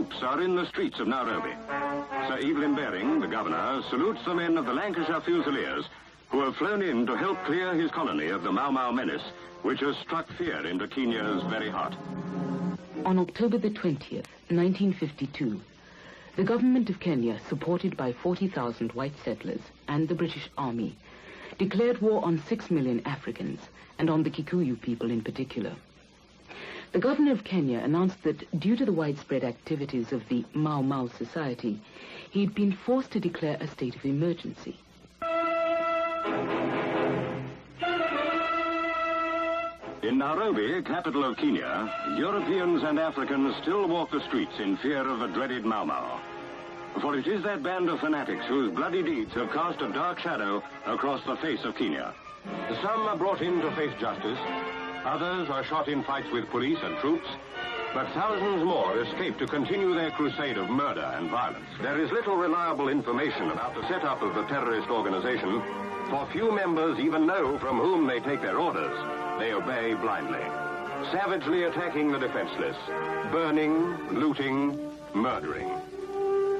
troops are in the streets of Nairobi. Sir Evelyn Baring, the governor, salutes the men of the Lancashire Fusiliers who have flown in to help clear his colony of the Mau Mau menace, which has struck fear into Kenya's very heart. On October the 20th, 1952, the government of Kenya, supported by 40,000 white settlers and the British Army, declared war on 6 million Africans, and on the Kikuyu people in particular. The governor of Kenya announced that due to the widespread activities of the Mau Mau Society, he had been forced to declare a state of emergency. In Nairobi, capital of Kenya, Europeans and Africans still walk the streets in fear of the dreaded Mau Mau. For it is that band of fanatics whose bloody deeds have cast a dark shadow across the face of Kenya. Some are brought in to face justice, others are shot in fights with police and troops, but thousands more escape to continue their crusade of murder and violence. There is little reliable information about the setup of the terrorist organization, for few members even know from whom they take their orders. They obey blindly, savagely attacking the defenseless, burning, looting, murdering.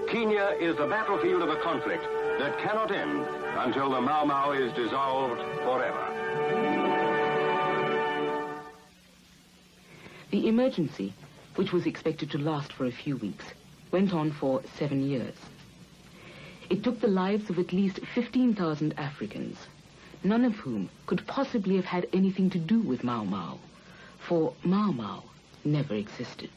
Kenya is the battlefield of a conflict that cannot end until the Mau Mau is dissolved forever. The emergency, which was expected to last for a few weeks, went on for 7 years. It took the lives of at least 15,000 Africans, none of whom could possibly have had anything to do with Mau Mau, for Mau Mau never existed.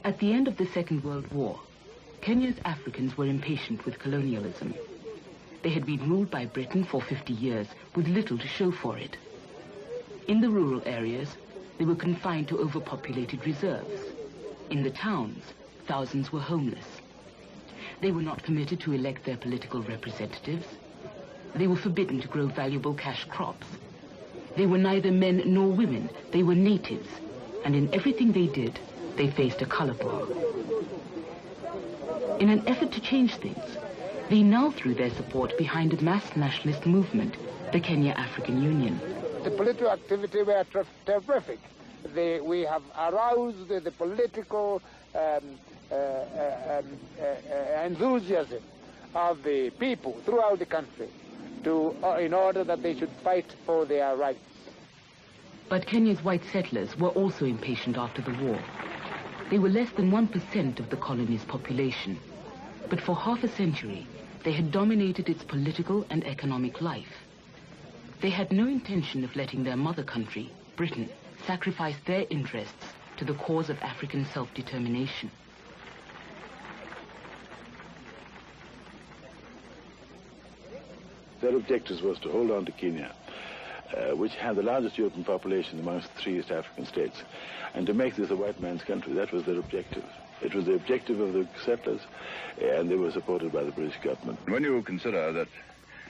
At the end of the Second World War, Kenya's Africans were impatient with colonialism. They had been ruled by Britain for 50 years with little to show for it. In the rural areas, they were confined to overpopulated reserves. In the towns, thousands were homeless. They were not permitted to elect their political representatives. They were forbidden to grow valuable cash crops. They were neither men nor women. They were natives. And in everything they did, they faced a color bar. In an effort to change things, they now threw their support behind a mass nationalist movement, the Kenya African Union. The political activity were terrific. We have aroused the political enthusiasm of the people throughout the country in order that they should fight for their rights. But Kenya's white settlers were also impatient after the war. They were less than 1% of the colony's population, but for half a century, they had dominated its political and economic life. They had no intention of letting their mother country, Britain, sacrifice their interests to the cause of African self-determination. Their objective was to hold on to Kenya, which had the largest European population amongst the 3 East African states, and to make this a white man's country. That was their objective. It was the objective of the settlers, and they were supported by the British government. When you consider that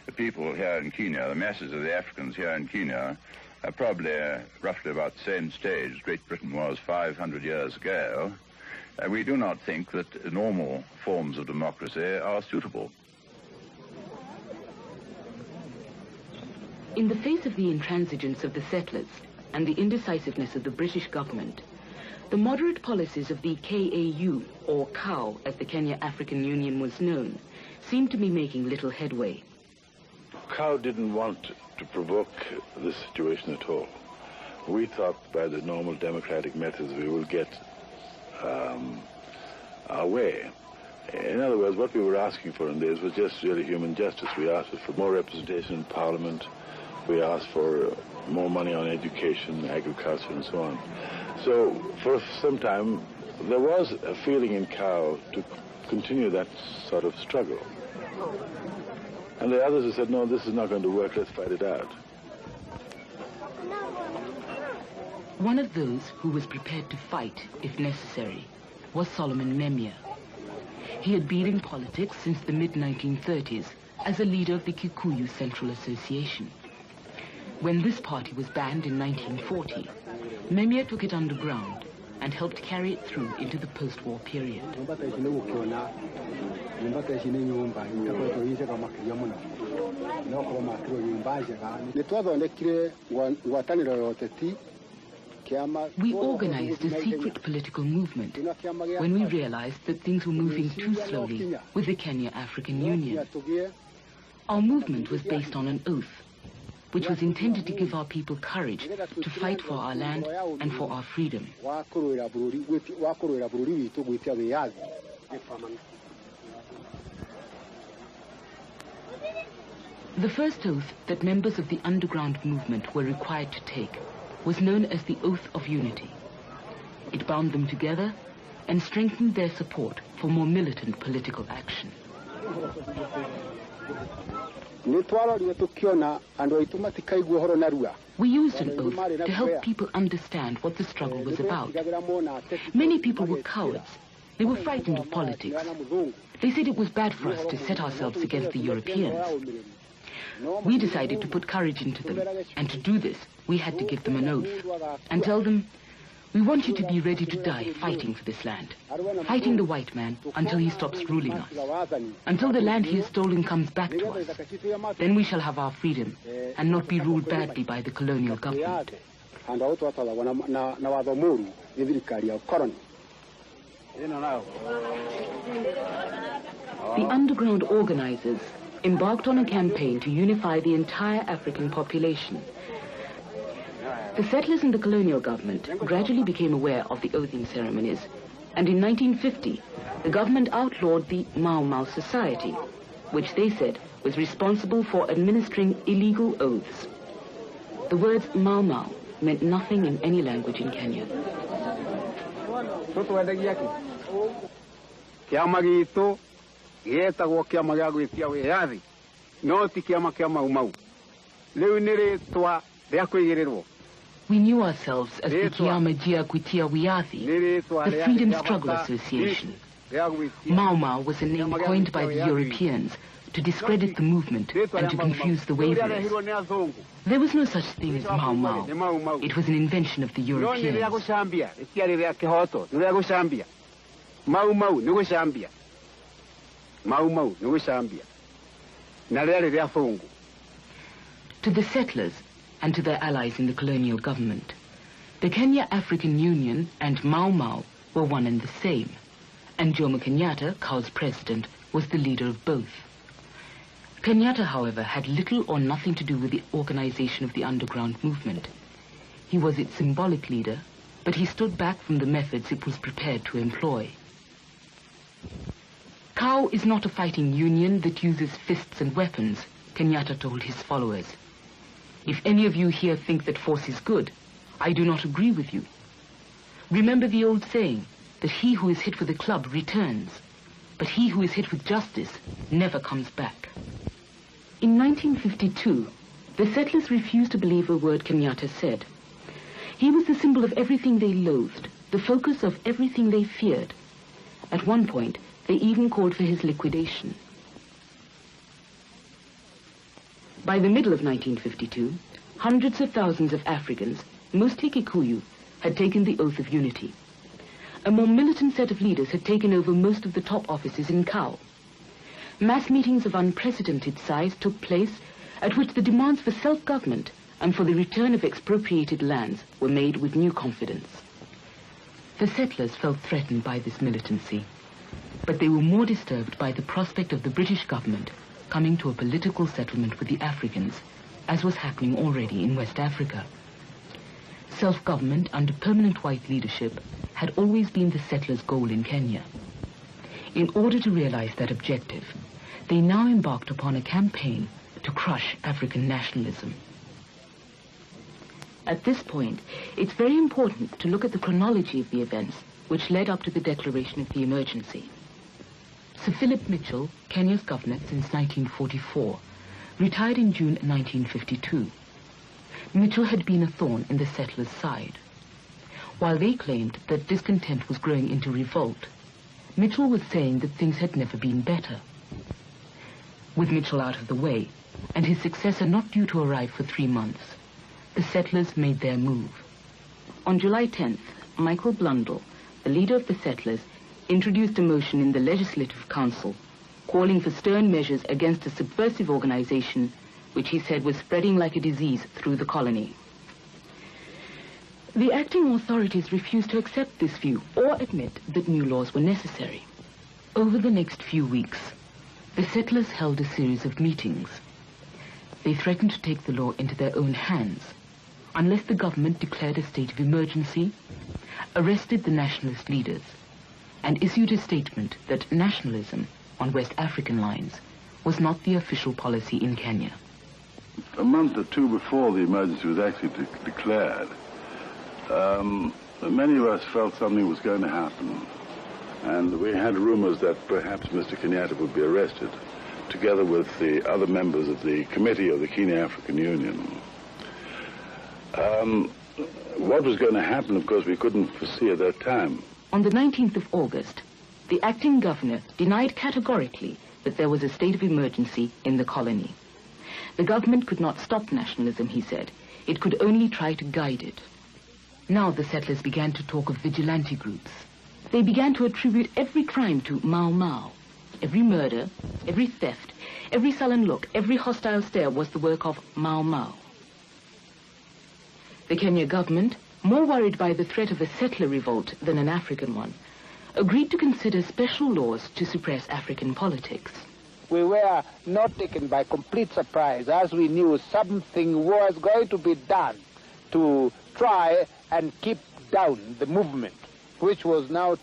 the people here in Kenya, the masses of the Africans here in Kenya, are probably roughly about the same stage Great Britain was 500 years ago, we do not think that normal forms of democracy are suitable. In the face of the intransigence of the settlers and the indecisiveness of the British government, the moderate policies of the KAU, or KAU as the Kenya African Union was known, seemed to be making little headway. KAU didn't want to provoke this situation at all. We thought by the normal democratic methods we will get our way. In other words, what we were asking for in this was just really human justice. We asked for more representation in Parliament. We asked for more money on education, agriculture, and so on. So for some time, there was a feeling in KAU to continue that sort of struggle. And the others have said, no, this is not going to work, let's fight it out. One of those who was prepared to fight, if necessary, was Solomon Memia. He had been in politics since the mid-1930s as a leader of the Kikuyu Central Association. When this party was banned in 1940, Memia took it underground and helped carry it through into the post-war period. We organized a secret political movement when we realized that things were moving too slowly with the Kenya-African Union. Our movement was based on an oath, which was intended to give our people courage to fight for our land and for our freedom. The first oath that members of the underground movement were required to take was known as the Oath of Unity. It bound them together and strengthened their support for more militant political action. We used an oath to help people understand what the struggle was about. Many people were cowards. They were frightened of politics. They said it was bad for us to set ourselves against the Europeans. We decided to put courage into them, and to do this, we had to give them an oath and tell them, we want you to be ready to die fighting for this land, fighting the white man until he stops ruling us, until the land he has stolen comes back to us. Then we shall have our freedom and not be ruled badly by the colonial government. The underground organizers embarked on a campaign to unify the entire African population. The settlers and the colonial government gradually became aware of the oathing ceremonies, and in 1950, the government outlawed the Mau Mau Society, which they said was responsible for administering illegal oaths. The words Mau Mau meant nothing in any language in Kenya. We knew ourselves as the Kiama Jia Kutia Wiathi, the Freedom Struggle Association. Mau Mau was a name coined by the Europeans to discredit the movement and to confuse the waverers. There was no such thing as Mau Mau. It was an invention of the Europeans. To the settlers and to their allies in the colonial government, the Kenya-African Union and Mau Mau were one and the same, and Jomo Kenyatta, Kau's president, was the leader of both. Kenyatta, however, had little or nothing to do with the organization of the underground movement. He was its symbolic leader, but he stood back from the methods it was prepared to employ. Kau is not a fighting union that uses fists and weapons, Kenyatta told his followers. If any of you here think that force is good, I do not agree with you. Remember the old saying that he who is hit with a club returns, but he who is hit with justice never comes back. In 1952, the settlers refused to believe a word Kenyatta said. He was the symbol of everything they loathed, the focus of everything they feared. At one point, they even called for his liquidation. By the middle of 1952, hundreds of thousands of Africans, mostly Kikuyu, had taken the Oath of Unity. A more militant set of leaders had taken over most of the top offices in Kau. Mass meetings of unprecedented size took place, at which the demands for self-government and for the return of expropriated lands were made with new confidence. The settlers felt threatened by this militancy, but they were more disturbed by the prospect of the British government coming to a political settlement with the Africans, as was happening already in West Africa. Self-government under permanent white leadership had always been the settlers' goal in Kenya. In order to realize that objective, they now embarked upon a campaign to crush African nationalism. At this point, it's very important to look at the chronology of the events which led up to the declaration of the emergency. Sir Philip Mitchell, Kenya's governor since 1944, retired in June 1952. Mitchell had been a thorn in the settlers' side. While they claimed that discontent was growing into revolt, Mitchell was saying that things had never been better. With Mitchell out of the way, and his successor not due to arrive for 3 months, the settlers made their move. On July 10th, Michael Blundell, the leader of the settlers, introduced a motion in the Legislative Council calling for stern measures against a subversive organization which he said was spreading like a disease through the colony. The acting authorities refused to accept this view or admit that new laws were necessary. Over the next few weeks, the settlers held a series of meetings. They threatened to take the law into their own hands unless the government declared a state of emergency, arrested the nationalist leaders, and issued a statement that nationalism on West African lines was not the official policy in Kenya. A month or two before the emergency was actually declared, many of us felt something was going to happen. And we had rumors that perhaps Mr. Kenyatta would be arrested, together with the other members of the committee of the Kenya African Union. What was going to happen, of course, we couldn't foresee at that time. On the 19th of August, the acting governor denied categorically that there was a state of emergency in the colony. The government could not stop nationalism, he said. It could only try to guide it. Now the settlers began to talk of vigilante groups. They began to attribute every crime to Mau Mau. Every murder, every theft, every sullen look, every hostile stare was the work of Mau Mau. The Kenya government, more worried by the threat of a settler revolt than an African one, agreed to consider special laws to suppress African politics. We were not taken by complete surprise, as we knew something was going to be done to try and keep down the movement, which was now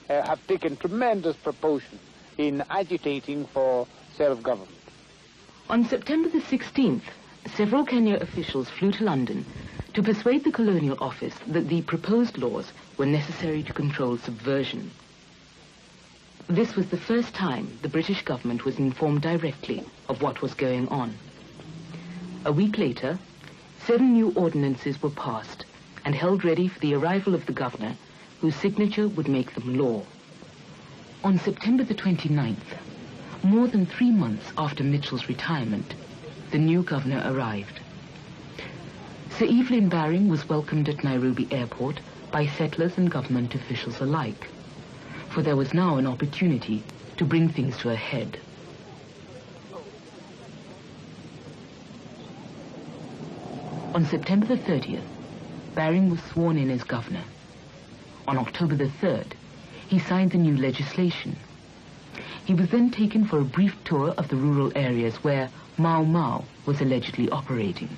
have taken tremendous proportion in agitating for self-government. On September the 16th, several Kenya officials flew to London to persuade the Colonial Office that the proposed laws were necessary to control subversion. This was the first time the British government was informed directly of what was going on. A week later, 7 new ordinances were passed and held ready for the arrival of the governor, whose signature would make them law. On September the 29th, more than 3 months after Mitchell's retirement, the new governor arrived. Sir Evelyn Baring was welcomed at Nairobi Airport by settlers and government officials alike, for there was now an opportunity to bring things to a head. On September the 30th, Baring was sworn in as governor. On October the 3rd, he signed the new legislation. He was then taken for a brief tour of the rural areas where Mau Mau was allegedly operating.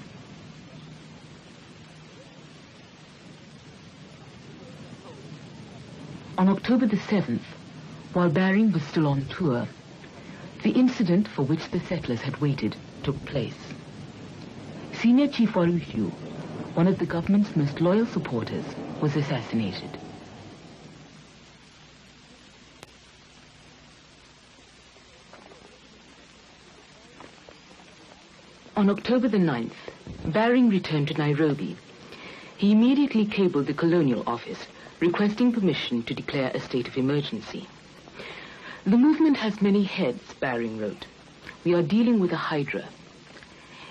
On October the 7th, while Baring was still on tour, the incident for which the settlers had waited took place. Senior Chief Waruhiu, one of the government's most loyal supporters, was assassinated. On October the 9th, Baring returned to Nairobi. He immediately cabled the Colonial Office, requesting permission to declare a state of emergency. The movement has many heads, Baring wrote. We are dealing with a hydra.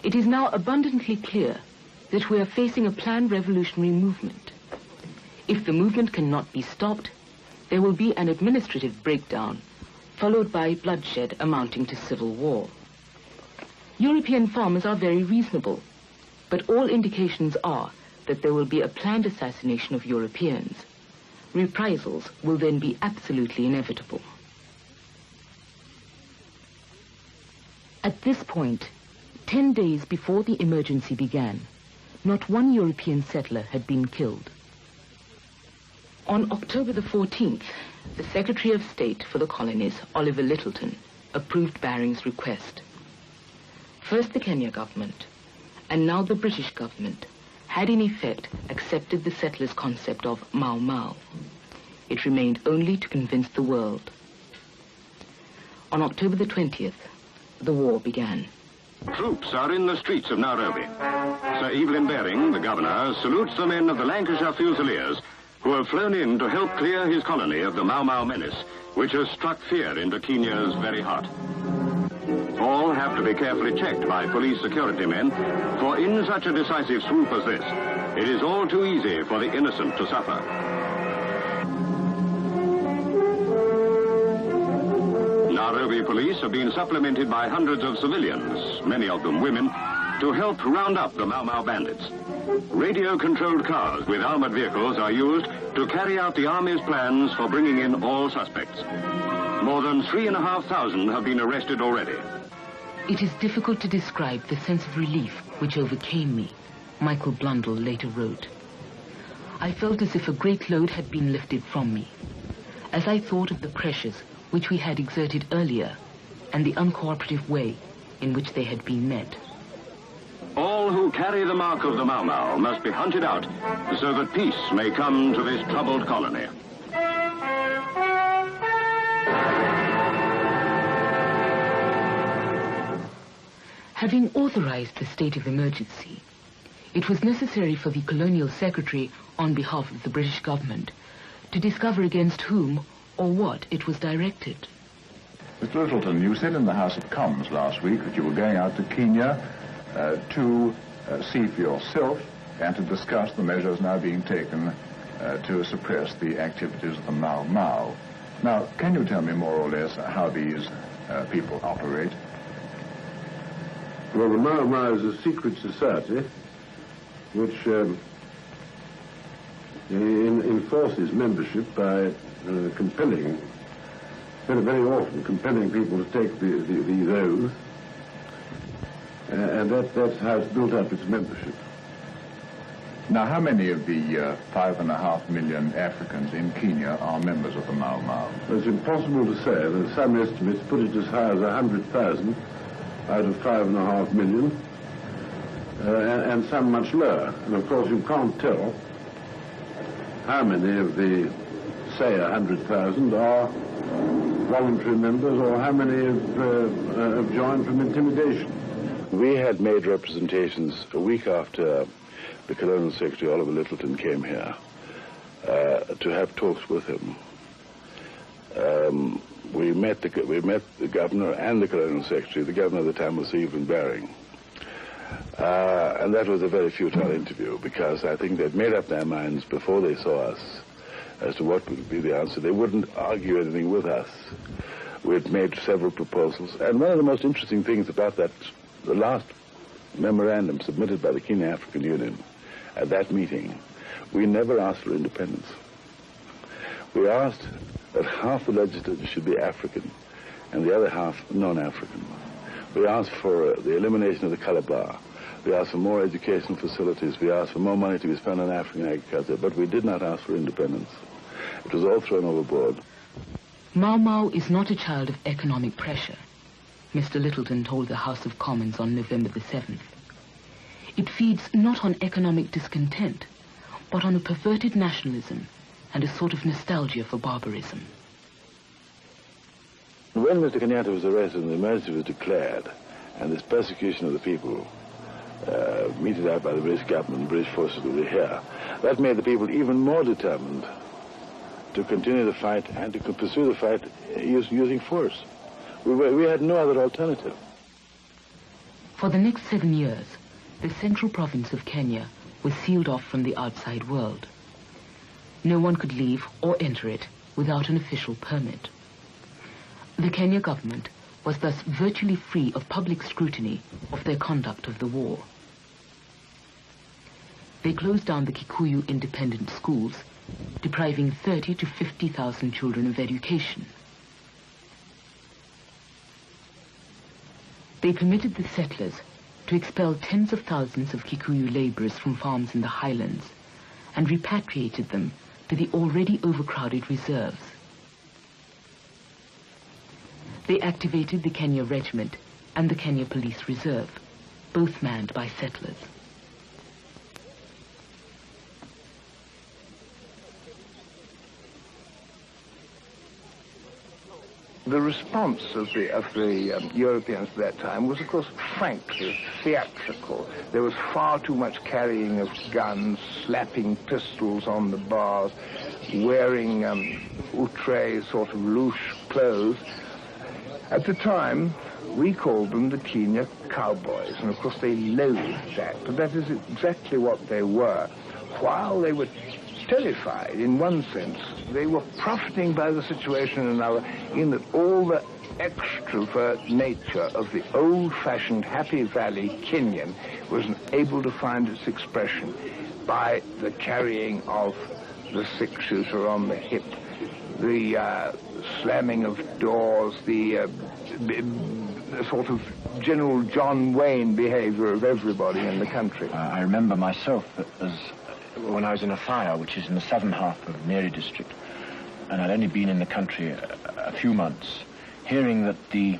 It is now abundantly clear that we are facing a planned revolutionary movement. If the movement cannot be stopped, there will be an administrative breakdown, followed by bloodshed amounting to civil war. European farmers are very reasonable, but all indications are that there will be a planned assassination of Europeans. Reprisals will then be absolutely inevitable. At this point, 10 days before the emergency began, not one European settler had been killed. On October the 14th, the Secretary of State for the Colonies, Oliver Littleton, approved Baring's request. First the Kenya government, and now the British government, had in effect accepted the settlers' concept of Mau Mau. It remained only to convince the world. On October the 20th, the war began. Troops are in the streets of Nairobi. Sir Evelyn Baring, the governor, salutes the men of the Lancashire Fusiliers who have flown in to help clear his colony of the Mau Mau menace, which has struck fear into Kenya's very heart. All have to be carefully checked by police security men, for in such a decisive swoop as this, it is all too easy for the innocent to suffer. military police have been supplemented by hundreds of civilians, many of them women, to help round up the Mau Mau bandits. Radio-controlled cars with armored vehicles are used to carry out the Army's plans for bringing in all suspects. More than 3,500 have been arrested already. It is difficult to describe the sense of relief which overcame me, Michael Blundell later wrote. I felt as if a great load had been lifted from me, as I thought of the pressures which we had exerted earlier and the uncooperative way in which they had been met. All who carry the mark of the Mau Mau must be hunted out so that peace may come to this troubled colony. Having authorized the state of emergency, it was necessary for the Colonial Secretary, on behalf of the British government, to discover against whom or what it was directed. Mr. Littleton, you said in the House of Commons last week that you were going out to Kenya to see for yourself and to discuss the measures now being taken to suppress the activities of the Mau Mau. Now, can you tell me more or less how these people operate? Well, the Mau Mau is a secret society which enforces membership by compelling, very often compelling people to take these oaths, and that's how it's built up its membership. Now, how many of the 5.5 million Africans in Kenya are members of the Mau Mau? It's impossible to say. There's some estimates put it as high as 100,000 out of 5.5 million, and some much lower. And of course, you can't tell how many of the, say, 100,000 are voluntary members or how many have joined from intimidation. We had made representations a week after the Colonial Secretary, Oliver Littleton, came here to have talks with him. We met the governor and the Colonial Secretary. The governor at the time was Sir Evelyn Baring. And that was a very futile interview because I think they'd made up their minds before they saw us as to what would be the answer. They wouldn't argue anything with us. We'd made several proposals. And one of the most interesting things about that, the last memorandum submitted by the Kenya African Union at that meeting, we never asked for independence. We asked that half the legislature should be African and the other half non-African. We asked for the elimination of the color bar. We asked for more educational facilities. We asked for more money to be spent on African agriculture, but we did not ask for independence. It was all thrown overboard. Mau Mau is not a child of economic pressure, Mr. Littleton told the House of Commons on November the 7th. It feeds not on economic discontent, but on a perverted nationalism and a sort of nostalgia for barbarism. When Mr. Kenyatta was arrested and the emergency was declared, and this persecution of the people meted out by the British government, British forces that were here, that made the people even more determined to continue the fight and to pursue the fight using force. We had no other alternative. For the next 7 years, the central province of Kenya was sealed off from the outside world. No one could leave or enter it without an official permit. The Kenya government was thus virtually free of public scrutiny of their conduct of the war. They closed down the Kikuyu independent schools, depriving 30,000 to 50,000 children of education. They permitted the settlers to expel tens of thousands of Kikuyu laborers from farms in the highlands and repatriated them to the already overcrowded reserves. They activated the Kenya Regiment and the Kenya Police Reserve, both manned by settlers. The response of the Europeans at that time was, of course, frankly theatrical. There was far too much carrying of guns, slapping pistols on the bars, wearing outre, sort of louche clothes. At the time, we called them the Kenya cowboys, and of course they loathed that, but that is exactly what they were. While they were terrified in one sense. They were profiting by the situation in another, in that all the extrovert nature of the old-fashioned Happy Valley Kenyan was able to find its expression by the carrying of the six-shooter on the hip, the slamming of doors, the sort of general John Wayne behavior of everybody in the country. I remember myself when I was in a fire, which is in the southern half of Nyeri district, and I'd only been in the country a few months, hearing that the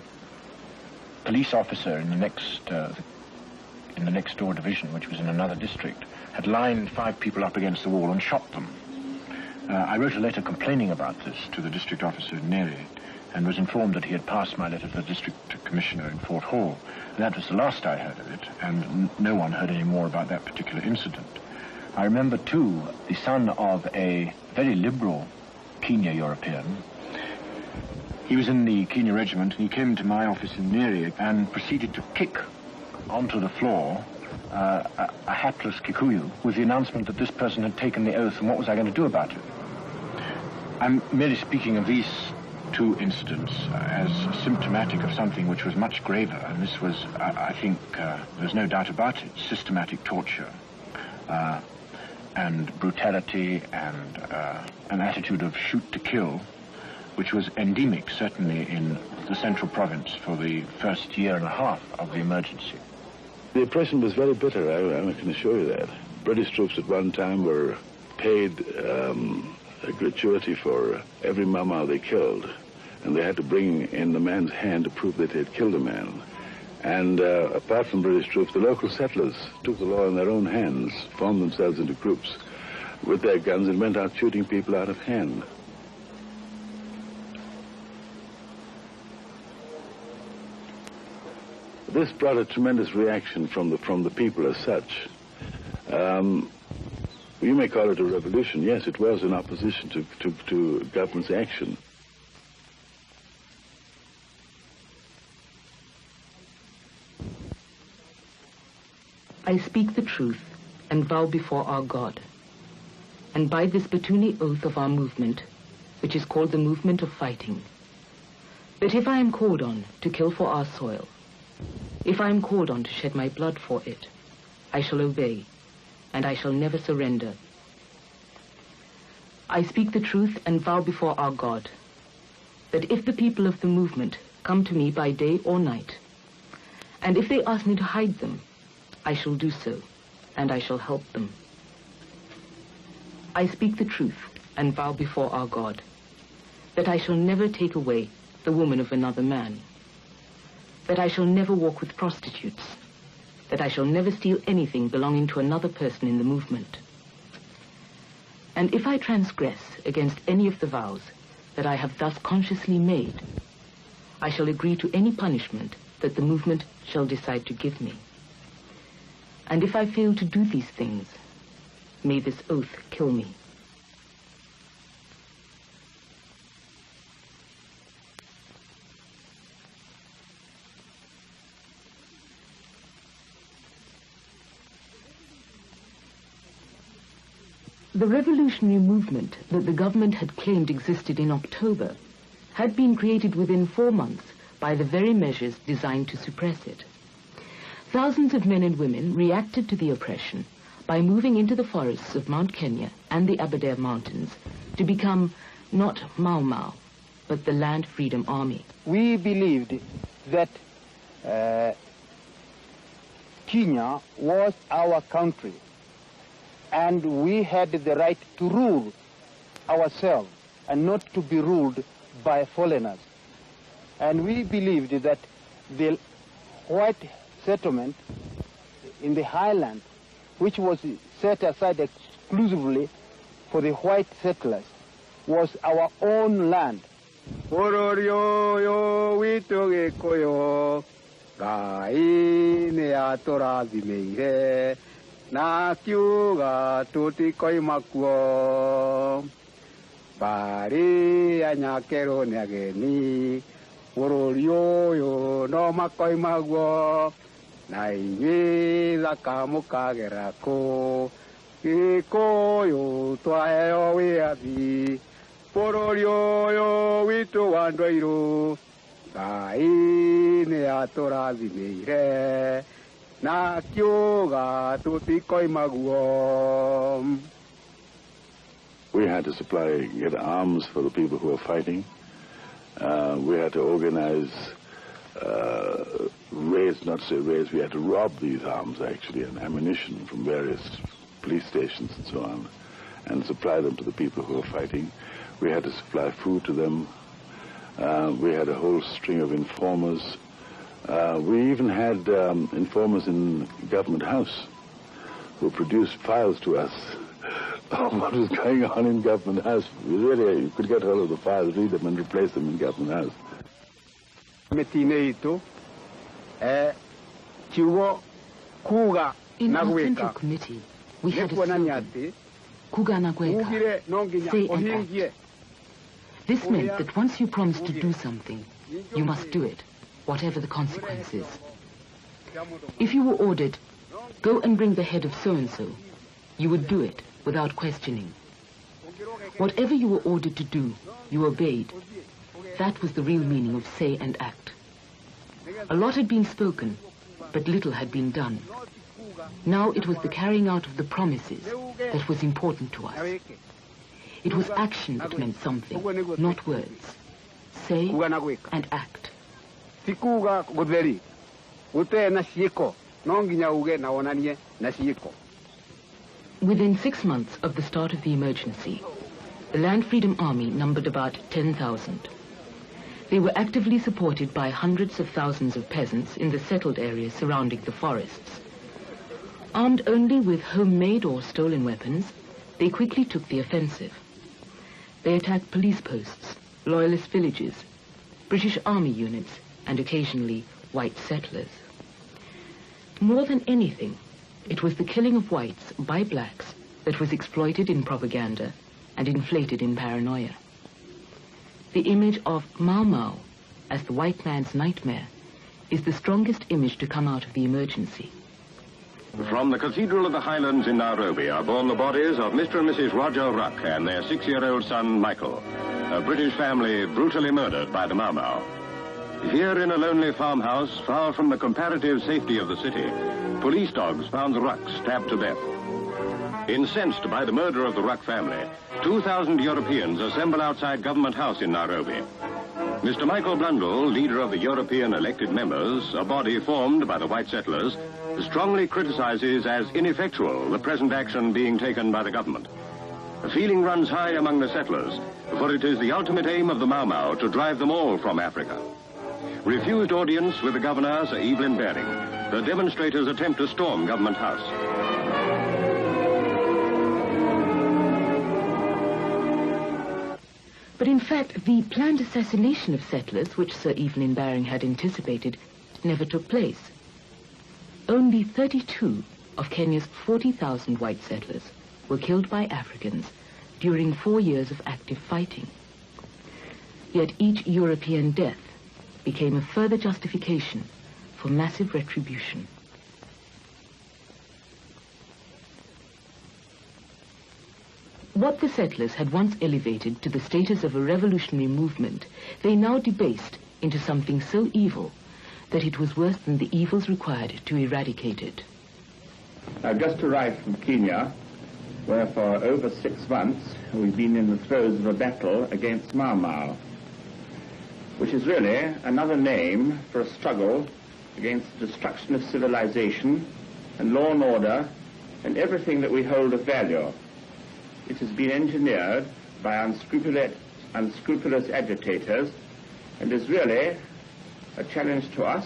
police officer in the next door division, which was in another district, had lined 5 people up against the wall and shot them. I wrote a letter complaining about this to the district officer in Nyeri, and was informed that he had passed my letter to the district commissioner in Fort Hall. And that was the last I heard of it, and no one heard any more about that particular incident. I remember, too, the son of a very liberal Kenya European. He was in the Kenya regiment, and he came to my office in Nyeri and proceeded to kick onto the floor a hapless Kikuyu with the announcement that this person had taken the oath, and what was I going to do about it? I'm merely speaking of these 2 incidents as symptomatic of something which was much graver, and this was, I think, there's no doubt about it, systematic torture and brutality and an attitude of shoot to kill, which was endemic, certainly, in the central province for the first year and a half of the emergency. The oppression was very bitter, I can assure you that. British troops at one time were paid a gratuity for every Mau Mau they killed, and they had to bring in the man's hand to prove that they had killed a man. And apart from British troops, the local settlers took the law in their own hands, formed themselves into groups with their guns, and went out shooting people out of hand. This brought a tremendous reaction from the people as such. You may call it a revolution. Yes, it was in opposition to government's action. I speak the truth and vow before our God, and by this Batuni oath of our movement, which is called the movement of fighting, that if I am called on to kill for our soil, if I am called on to shed my blood for it, I shall obey, and I shall never surrender. I speak the truth and vow before our God, that if the people of the movement come to me by day or night, and if they ask me to hide them, I shall do so, and I shall help them. I speak the truth and vow before our God, that I shall never take away the woman of another man, that I shall never walk with prostitutes, that I shall never steal anything belonging to another person in the movement. And if I transgress against any of the vows that I have thus consciously made, I shall agree to any punishment that the movement shall decide to give me. And if I fail to do these things, may this oath kill me. The revolutionary movement that the government had claimed existed in October had been created within 4 months by the very measures designed to suppress it. Thousands of men and women reacted to the oppression by moving into the forests of Mount Kenya and the Aberdare Mountains to become not Mau Mau, but the Land Freedom Army. We believed that Kenya was our country, and we had the right to rule ourselves and not to be ruled by foreigners. And we believed that the white settlement in the highland, which was set aside exclusively for the white settlers, was our own land. Na kiuga tutikoi makuo bari anyakero ni ageni bururi uyu no makoi maguo na inyuĩ thaka mũkagera kũ Ke koyo toayo weavi. Porolio wito wandoiro. Gaine atorazi meire. Na kyoga tutikoi maguom. We had to get arms for the people who were fighting. We had to organize raids, not say raids, we had to rob these arms actually and ammunition from various police stations and so on and supply them to the people who were fighting. We had to supply food to them. We had a whole string of informers. We even had informers in Government House who produced files to us of what was going on in Government House. Really, you could get hold of the files, read them, and replace them in Government House. In our Central Committee, we had a slogan, Kuga Nagweka, say and act. This meant that once you promised to do something, you must do it, whatever the consequences. If you were ordered, go and bring the head of so-and-so, you would do it without questioning. Whatever you were ordered to do, you obeyed. That was the real meaning of say and act. A lot had been spoken, but little had been done. Now it was the carrying out of the promises that was important to us. It was action that meant something, not words. Say and act. Within 6 months of the start of the emergency, the Land Freedom Army numbered about 10,000. They were actively supported by hundreds of thousands of peasants in the settled areas surrounding the forests. Armed only with homemade or stolen weapons, they quickly took the offensive. They attacked police posts, loyalist villages, British Army units, and occasionally white settlers. More than anything, it was the killing of whites by blacks that was exploited in propaganda and inflated in paranoia. The image of Mau Mau as the white man's nightmare is the strongest image to come out of the emergency. From the Cathedral of the Highlands in Nairobi are borne the bodies of Mr. and Mrs. Roger Ruck and their 6-year-old son, Michael, a British family brutally murdered by the Mau Mau. Here in a lonely farmhouse, far from the comparative safety of the city, police dogs found the Rucks stabbed to death. Incensed by the murder of the Ruck family, 2,000 Europeans assemble outside Government House in Nairobi. Mr. Michael Blundell, leader of the European elected members, a body formed by the white settlers, strongly criticizes as ineffectual the present action being taken by the government. A feeling runs high among the settlers, for it is the ultimate aim of the Mau Mau to drive them all from Africa. Refused audience with the governor, Sir Evelyn Baring. The demonstrators attempt to storm Government House. But in fact, the planned assassination of settlers, which Sir Evelyn Baring had anticipated, never took place. Only 32 of Kenya's 40,000 white settlers were killed by Africans during 4 years of active fighting. Yet each European death became a further justification for massive retribution. What the settlers had once elevated to the status of a revolutionary movement, they now debased into something so evil that it was worse than the evils required to eradicate it. I've just arrived from Kenya, where for over 6 months we've been in the throes of a battle against Mau Mau, which is really another name for a struggle against the destruction of civilization and law and order and everything that we hold of value. It has been engineered by unscrupulous agitators and is really a challenge to us,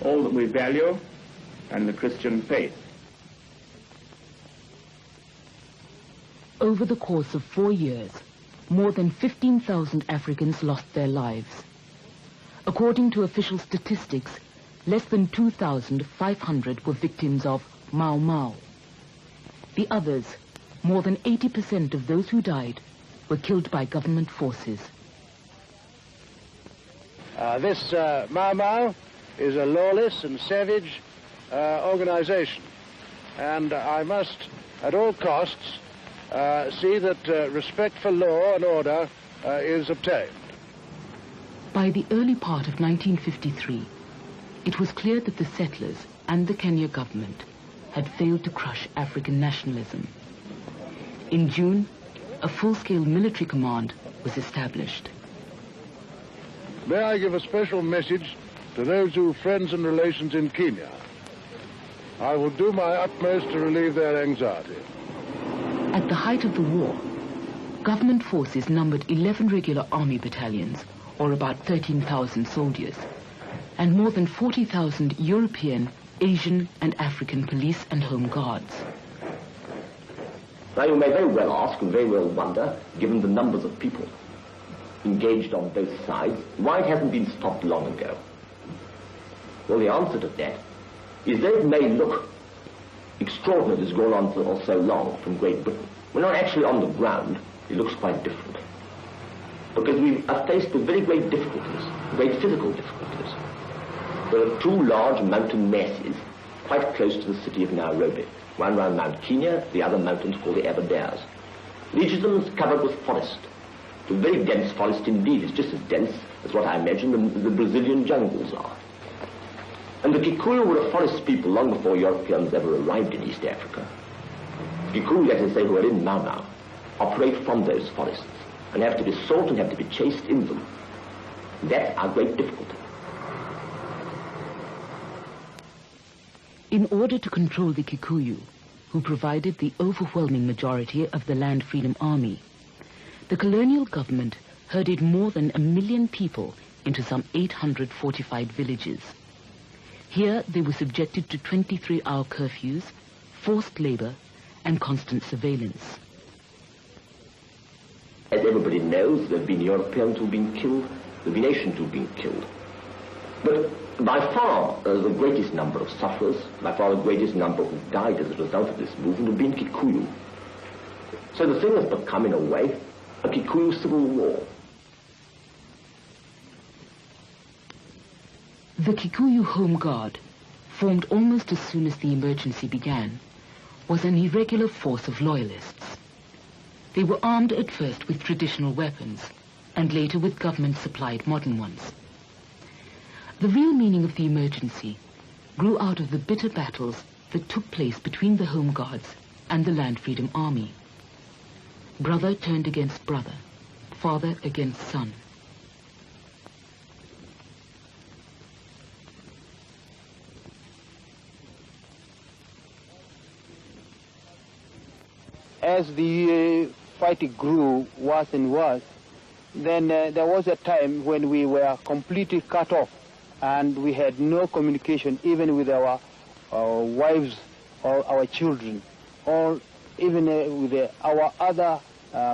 all that we value, and the Christian faith. Over the course of 4 years, more than 15,000 Africans lost their lives. According to official statistics, less than 2,500 were victims of Mau Mau. The others, more than 80% of those who died, were killed by government forces. This Mau Mau is a lawless and savage organization. And I must at all costs, see that respect for law and order is obtained. By the early part of 1953, it was clear that the settlers and the Kenya government had failed to crush African nationalism. In June, a full-scale military command was established. May I give a special message to those who have friends and relations in Kenya? I will do my utmost to relieve their anxiety. At the height of the war, government forces numbered 11 regular army battalions, or about 13,000 soldiers, and more than 40,000 European, Asian, and African police and home guards. Now you may very well ask and very well wonder, given the numbers of people engaged on both sides, why it hasn't been stopped long ago. Well, the answer to that is that it may look extraordinary that it's gone on for so long from Great Britain. We're not actually on the ground. It looks quite different. Because we are faced with very great difficulties, great physical difficulties. There are two large mountain masses quite close to the city of Nairobi. One round Mount Kenya, the other mountains called the Aberdares. Each of them is covered with forest. It's a very dense forest indeed. It's just as dense as what I imagine the Brazilian jungles are. And the Kikuyu were a forest people long before Europeans ever arrived in East Africa. The Kikuyu, that is to say, who are in Mau Mau, operate from those forests and have to be sought and have to be chased in them. That's our great difficulty. In order to control the Kikuyu, who provided the overwhelming majority of the Land Freedom Army, the colonial government herded more than 1 million people into some 800 fortified villages. Here they were subjected to 23-hour curfews, forced labor, and constant surveillance. As everybody knows, there have been Europeans who have been killed, there have been Asians who have been killed. But by far the greatest number of sufferers, by far the greatest number who died as a result of this movement have been Kikuyu. So the thing has become, in a way, a Kikuyu civil war. The Kikuyu Home Guard, formed almost as soon as the emergency began, was an irregular force of loyalists. They were armed at first with traditional weapons, and later with government-supplied modern ones. The real meaning of the emergency grew out of the bitter battles that took place between the Home Guards and the Land Freedom Army. Brother turned against brother, father against son. As the fighting grew worse and worse, then there was a time when we were completely cut off and we had no communication even with our wives or our children, or even with our other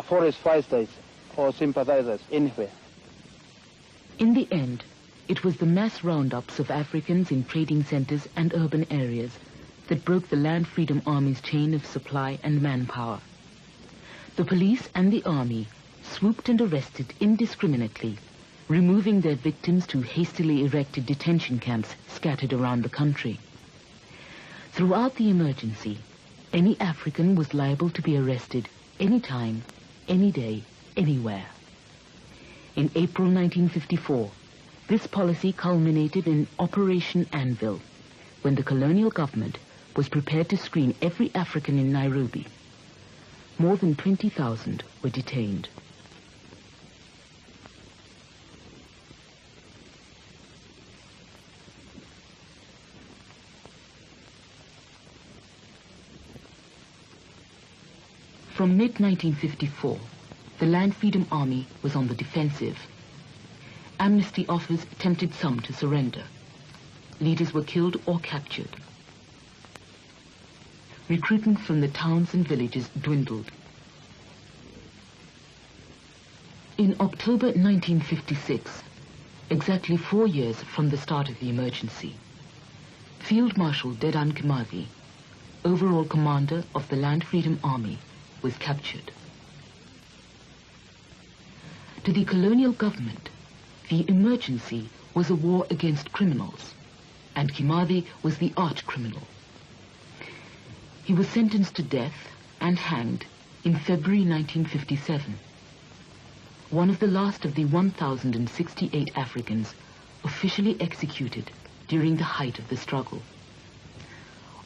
forest fighters or sympathizers anywhere. In the end, it was the mass roundups of Africans in trading centers and urban areas that broke the Land Freedom Army's chain of supply and manpower. The police and the army swooped and arrested indiscriminately, removing their victims to hastily erected detention camps scattered around the country. Throughout the emergency, any African was liable to be arrested anytime, any day, anywhere. In April 1954, this policy culminated in Operation Anvil, when the colonial government was prepared to screen every African in Nairobi. More than 20,000 were detained. From mid-1954, the Land Freedom Army was on the defensive. Amnesty offers tempted some to surrender. Leaders were killed or captured. Recruitment from the towns and villages dwindled. In October 1956, exactly 4 years from the start of the emergency, Field Marshal Dedan Kimathi, overall commander of the Land Freedom Army, was captured. To the colonial government, the emergency was a war against criminals, and Kimathi was the arch-criminal. He was sentenced to death and hanged in February 1957. One of the last of the 1,068 Africans officially executed during the height of the struggle.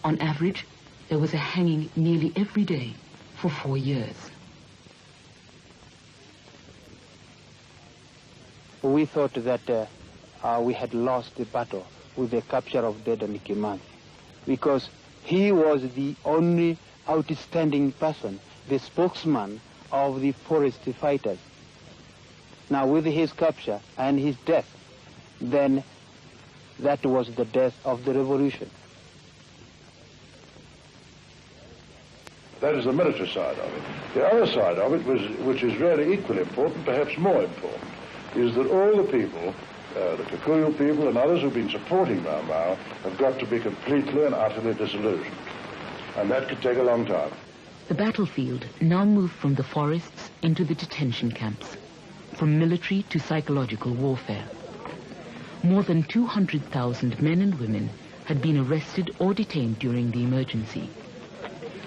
On average, there was a hanging nearly every day for 4 years. We thought that we had lost the battle with the capture of Dedan Kimathi, because he was the only outstanding person, the spokesman of the forest fighters. Now, with his capture and his death, then that was the death of the revolution. That is the military side of it. The other side of it, which is really equally important, perhaps more important, is that all the people, the Kikuyu people and others who've been supporting Mau Mau, have got to be completely and utterly disillusioned. And that could take a long time. The battlefield now moved from the forests into the detention camps, from military to psychological warfare. More than 200,000 men and women had been arrested or detained during the emergency.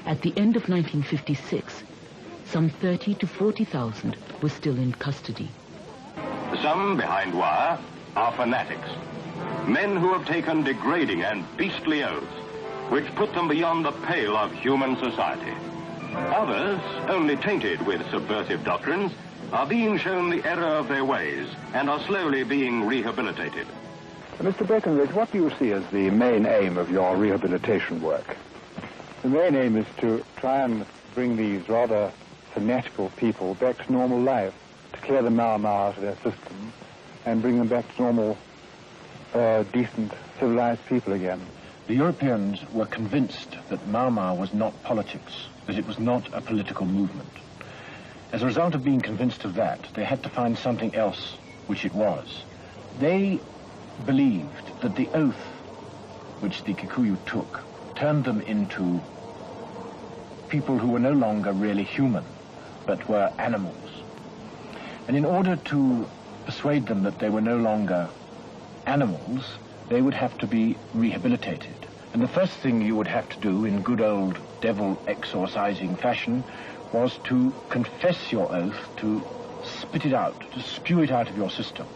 At the end of 1956, some 30 to 40,000 were still in custody. Some behind wire are fanatics, men who have taken degrading and beastly oaths, which put them beyond the pale of human society. Others, only tainted with subversive doctrines, are being shown the error of their ways and are slowly being rehabilitated. Mr. Breckenridge, what do you see as the main aim of your rehabilitation work? The main aim is to try and bring these rather fanatical people back to normal life, to clear the Mau Mau out of their system and bring them back to normal, decent, civilized people again. The Europeans were convinced that Mau Mau was not politics, that it was not a political movement. As a result of being convinced of that, they had to find something else which it was. They believed that the oath which the Kikuyu took turned them into people who were no longer really human, but were animals. And in order to persuade them that they were no longer animals, they would have to be rehabilitated. And the first thing you would have to do in good old devil exorcising fashion was to confess your oath, to spit it out, to spew it out of your system.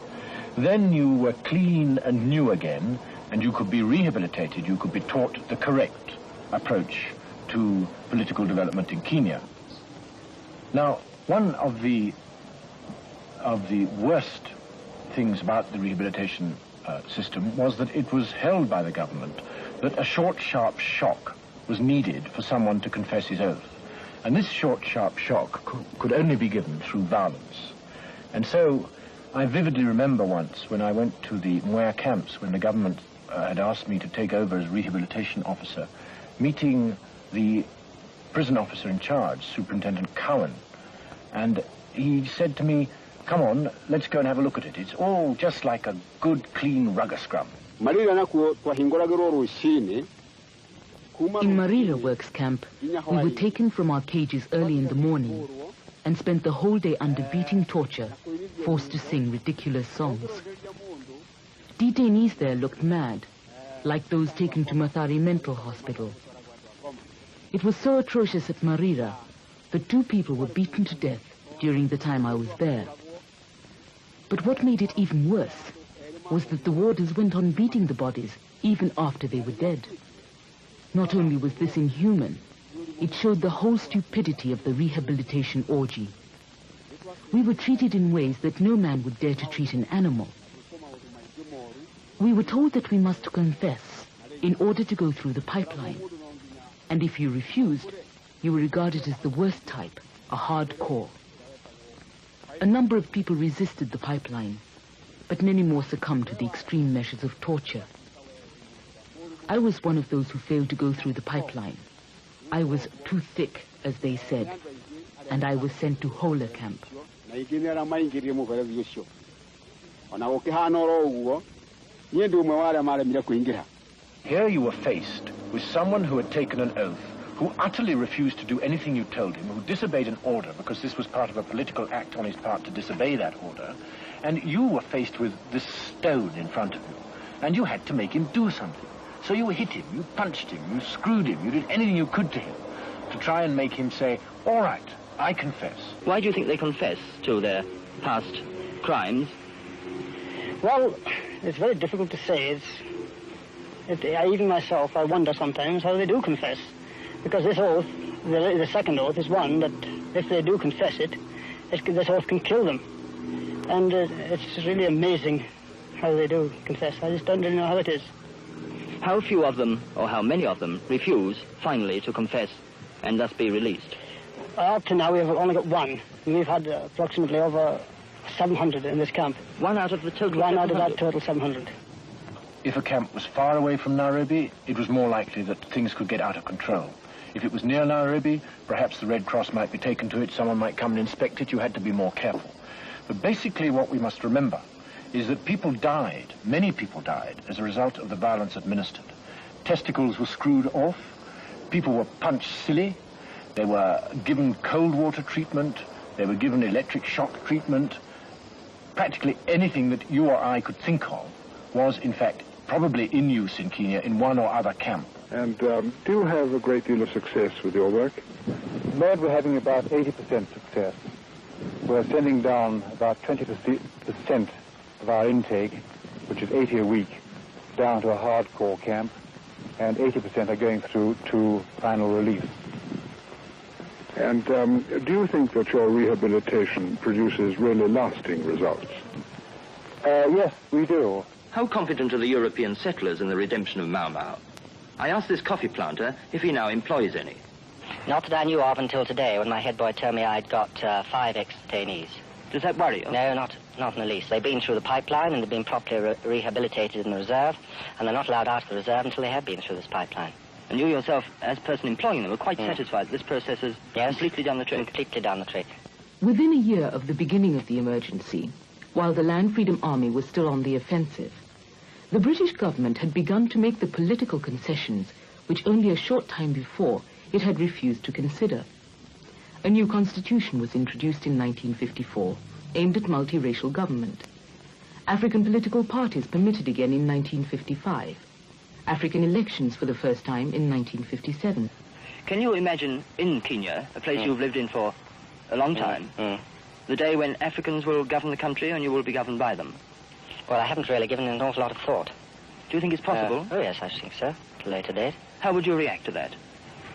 Then you were clean and new again, and you could be rehabilitated, you could be taught the correct approach to political development in Kenya. Now, one of the worst things about the rehabilitation system was that it was held by the government that a short, sharp shock was needed for someone to confess his oath. And this short, sharp shock could only be given through violence. And so I vividly remember once when I went to the Mwea camps, when the government had asked me to take over as rehabilitation officer, meeting the prison officer in charge, Superintendent Cowan. And he said to me, "Come on, let's go and have a look at it. It's all just like a good, clean rugger scrum." In Marira Works Camp, we were taken from our cages early in the morning and spent the whole day under beating torture, forced to sing ridiculous songs. Detainees there looked mad, like those taken to Mathari Mental Hospital. It was so atrocious at Marira that 2 people were beaten to death during the time I was there. But what made it even worse was that the warders went on beating the bodies even after they were dead. Not only was this inhuman, it showed the whole stupidity of the rehabilitation orgy. We were treated in ways that no man would dare to treat an animal. We were told that we must confess in order to go through the pipeline. And if you refused, you were regarded as the worst type, a hardcore. A number of people resisted the pipeline, but many more succumbed to the extreme measures of torture. I was one of those who failed to go through the pipeline. I was too thick, as they said, and I was sent to Hola Camp. Here you were faced with someone who had taken an oath, who utterly refused to do anything you told him, who disobeyed an order because this was part of a political act on his part to disobey that order, and you were faced with this stone in front of you, and you had to make him do something. So you hit him, you punched him, you screwed him, you did anything you could to him. to try and make him say, all right, I confess. Why do you think they confess to their past crimes? Well, it's very difficult to say. Even myself, I wonder sometimes how they do confess. Because this oath, the second oath, is one that if they do confess it, this oath can kill them. And it's really amazing how they do confess. I just don't really know how it is. How few of them, or how many of them, refuse finally to confess and thus be released? Up to now, we've only got one. We've had approximately over 700 in this camp. One out of the total 1 out of 700? that total 700. If a camp was far away from Nairobi, it was more likely that things could get out of control. If it was near Nairobi, perhaps the Red Cross might be taken to it, someone might come and inspect it, you had to be more careful. But basically what we must remember is that people died, many people died, as a result of the violence administered. Testicles were screwed off, people were punched silly, they were given cold water treatment, they were given electric shock treatment. Practically anything that you or I could think of was, in fact, probably in use in Kenya in one or other camp. And do you have a great deal of success with your work? At the moment we're having about 80% success. We're sending down about 20% of our intake, which is 80 a week, down to a hardcore camp, and 80% are going through to final release. And do you think that your rehabilitation produces really lasting results? Yes, we do. How confident are the European settlers in the redemption of Mau Mau? I asked this coffee planter if he now employs any. Not that I knew of until today, when my head boy told me I'd got 5 ex-detainees. Does that worry you? No, not in the least. They've been through the pipeline and they've been properly rehabilitated in the reserve, and they're not allowed out of the reserve until they have been through this pipeline. And you yourself, as person employing them, are quite satisfied that this process has completely done the trick? Completely done the trick. Within a year of the beginning of the emergency, while the Land Freedom Army was still on the offensive, the British government had begun to make the political concessions which only a short time before it had refused to consider. A new constitution was introduced in 1954, aimed at multiracial government. African political parties permitted again in 1955. African elections for the first time in 1957. Can you imagine in Kenya, a place you've lived in for a long time, the day when Africans will govern the country and you will be governed by them? Well, I haven't really given it an awful lot of thought. Do you think it's possible? Oh, yes, I think so, at a later date. How would you react to that?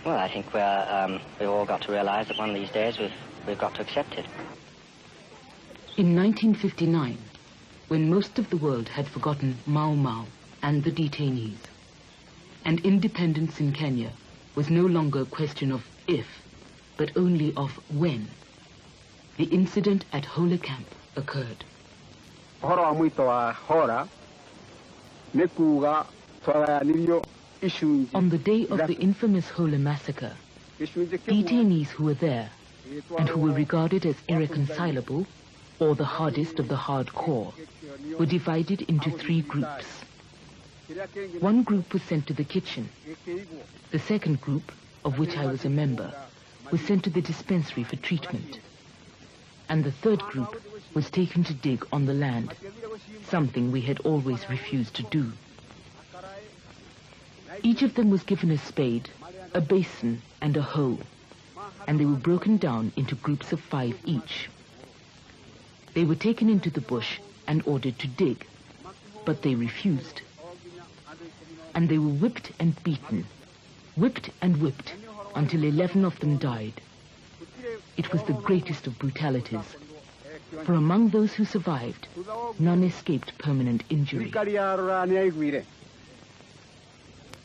Well, I think we've all got to realize that one of these days we've got to accept it. In 1959, when most of the world had forgotten Mau Mau and the detainees, and independence in Kenya was no longer a question of if, but only of when, the incident at Hola Camp occurred. On the day of the infamous Hola massacre, detainees who were there and who were regarded as irreconcilable, or the hardest of the hardcore, were divided into 3 groups. One group was sent to the kitchen. The second group, of which I was a member, was sent to the dispensary for treatment. And the third group was taken to dig on the land, something we had always refused to do. Each of them was given a spade, a basin, and a hoe, and they were broken down into groups of 5 each. They were taken into the bush and ordered to dig, but they refused. And they were whipped and beaten, whipped and whipped, until 11 of them died. It was the greatest of brutalities, for among those who survived, none escaped permanent injury.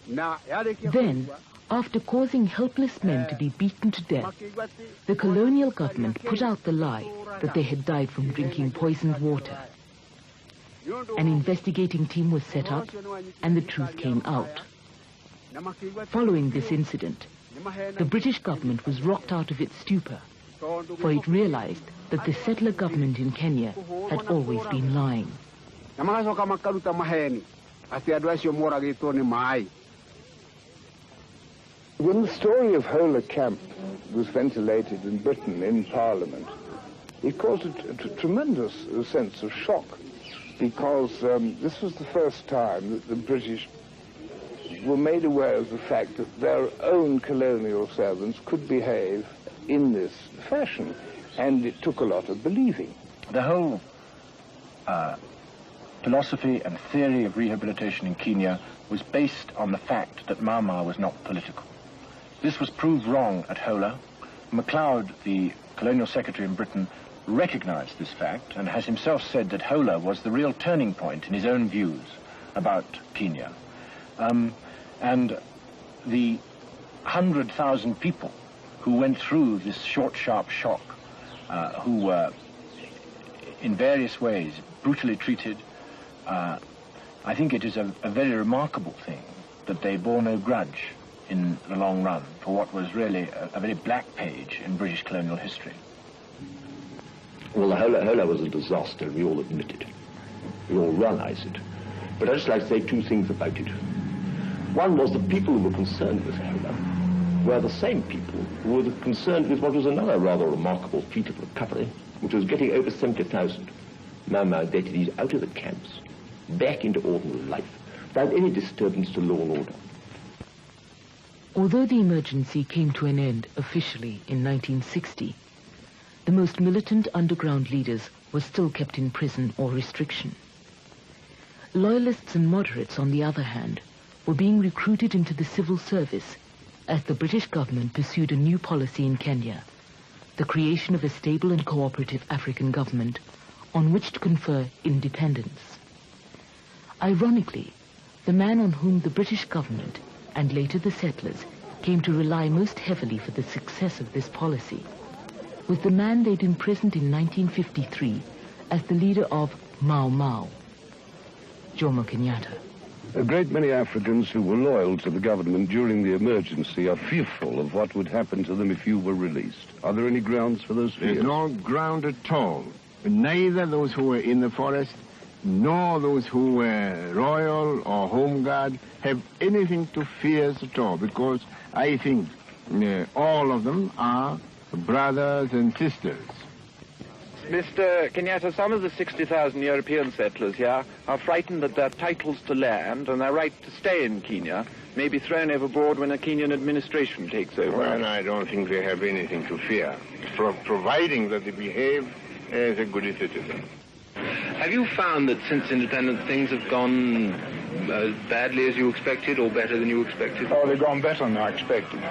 Then, after causing helpless men to be beaten to death, the colonial government put out the lie that they had died from drinking poisoned water. An investigating team was set up, and the truth came out. Following this incident, the British government was rocked out of its stupor, for it realized that the settler government in Kenya had always been lying. When the story of Hola Camp was ventilated in Britain in Parliament, it caused a tremendous sense of shock, because this was the first time that the British were made aware of the fact that their own colonial servants could behave in this fashion, and it took a lot of believing. The whole philosophy and theory of rehabilitation in Kenya was based on the fact that Mau Mau was not political. This was proved wrong at Hola. MacLeod, the colonial secretary in Britain, recognized this fact and has himself said that Hola was the real turning point in his own views about Kenya. And the 100,000 people who went through this short, sharp shock, who were in various ways brutally treated, I think it is a very remarkable thing that they bore no grudge in the long run for what was really a very black page in British colonial history. Well, Hola was a disaster, we all admit it. We all realize it. But I'd just like to say two things about it. One was the people who were concerned with Hola were the same people who were concerned with what was another rather remarkable feat of recovery, which was getting over 70,000 Mau Mau detainees out of the camps, back into ordinary life, without any disturbance to law and order. Although the emergency came to an end officially in 1960, the most militant underground leaders were still kept in prison or restriction. Loyalists and moderates, on the other hand, were being recruited into the civil service as the British government pursued a new policy in Kenya, the creation of a stable and cooperative African government on which to confer independence. Ironically, the man on whom the British government and later the settlers came to rely most heavily for the success of this policy was the man they'd imprisoned in 1953 as the leader of Mau Mau, Jomo Kenyatta. A great many Africans who were loyal to the government during the emergency are fearful of what would happen to them if you were released. Are there any grounds for those fears? There's no ground at all. Neither those who were in the forest nor those who were royal or home guard have anything to fear at all, because I think all of them are brothers and sisters. Mr. Kenyatta, some of the 60,000 European settlers here are frightened that their titles to land and their right to stay in Kenya may be thrown overboard when a Kenyan administration takes over. Well, I don't think they have anything to fear, providing that they behave as a good citizen. Have you found that since independence things have gone as badly as you expected or better than you expected? Oh, they've gone better than I expected.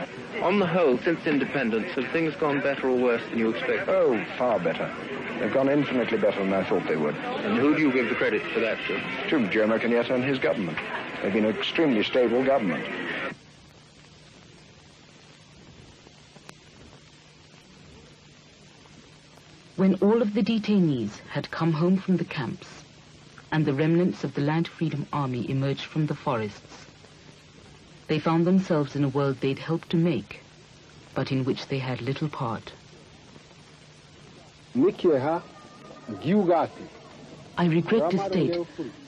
On the whole, since independence, have things gone better or worse than you expected? Oh, far better. They've gone infinitely better than I thought they would. And who do you give the credit for that to? To Jomo Kenyatta and his government. They've been an extremely stable government. When all of the detainees had come home from the camps and the remnants of the Land Freedom Army emerged from the forests, they found themselves in a world they'd helped to make, but in which they had little part. I regret to state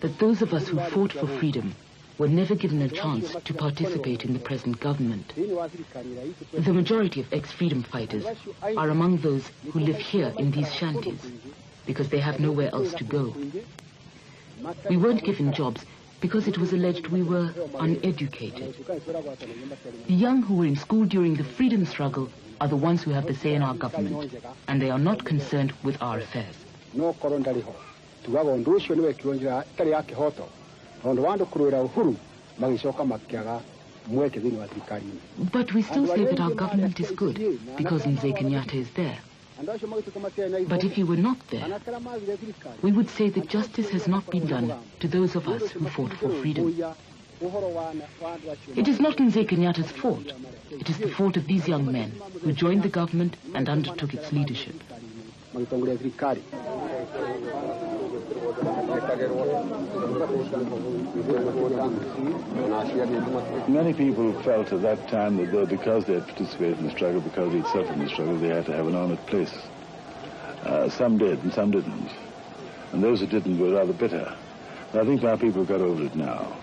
that those of us who fought for freedom were never given a chance to participate in the present government. The majority of ex-freedom fighters are among those who live here in these shanties because they have nowhere else to go. We weren't given jobs because it was alleged we were uneducated. The young who were in school during the freedom struggle are the ones who have the say in our government, and they are not concerned with our affairs. But we still say that our government is good because Mzee Kenyatta is there. But if he were not there, we would say that justice has not been done to those of us who fought for freedom. It is not Mzee Kenyatta's fault. It is the fault of these young men who joined the government and undertook its leadership. Many people felt at that time that though because they had participated in the struggle, because they had suffered in the struggle, they had to have an honoured place. Some did and some didn't. And those who didn't were rather bitter. But I think our people got over it now.